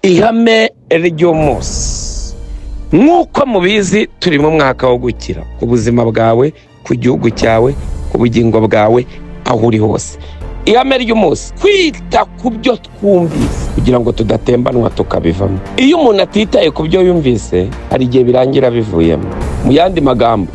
ihame ry'umunsi. Nk'uko mubizi turi mu mwaka wo gukira ku buzima bwawe, ku gihugu cyawe, ku bugingo bwawe, aho uri hose. Ihame ry'umunsi, kwita ku byo twumvise kugira ngo tudatembanwa tukabivamo. Iyo umuntu atitaye ku byo yumvise hari igihe birangira bivuyemo. Mu yandi magambo,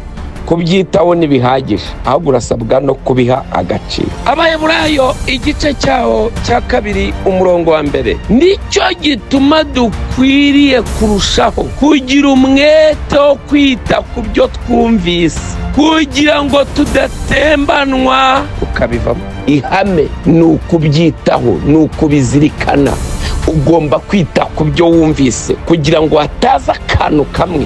kubyitaho ntibihagije, ahubwo urasabwa no kubiha agaciro. Abaheburayo igice cyaho cya 2 umurongo wa 1, nicyo gituma dukwiriye kurushaho kugira umwete wo kwita ku byo twumvise kugira ngo tudatembanwa tukabivamo. Ihame ni ukubyitaho, ni ukubizirikana. Ugomba kwita ku byo wumvise kugira ngo hataza akantu kamwe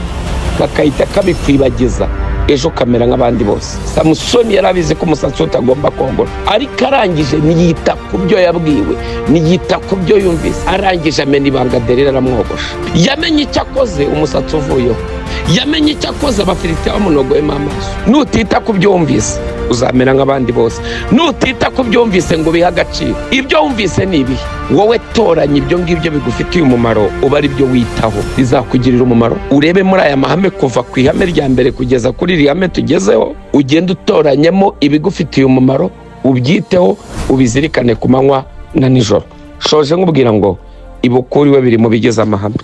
kakahita kabikwibagiza, ejo kamera nk'abandi bose. Samusoni yarabizi ko umusatsi utagomba kongora, ariko arangije niyita ku byo yabwiwe, niyita ku byo yumvise. Arangije amena ibanga Delila aramwogosha. Yamenye icyo akoze umusatsi uvuyeho, yamenye icyo akoze Abafilisitiya bamunogoyemo amaso. Nutita ku byo wumvise uzamera nk'abandi bose. Nutita ku byo wumvise ngo bihe agaciro, ibyo wumvise ni ibihe. Wowe toranya ibyo ngibyo bigufitiye umumaro, uba ari byo witaho, bizakugirira umumaro. Urebe muri aya mahame kuva ku ihame rya mbere kugeza kuri iri hame tugezeho, ugenda utoranyemo ibigufitiye umumaro, ubyiteho, ubizirikane ku manywa na nijoro. Shoje nkubwira ngo ibukuriwe biri mu bigize amahame.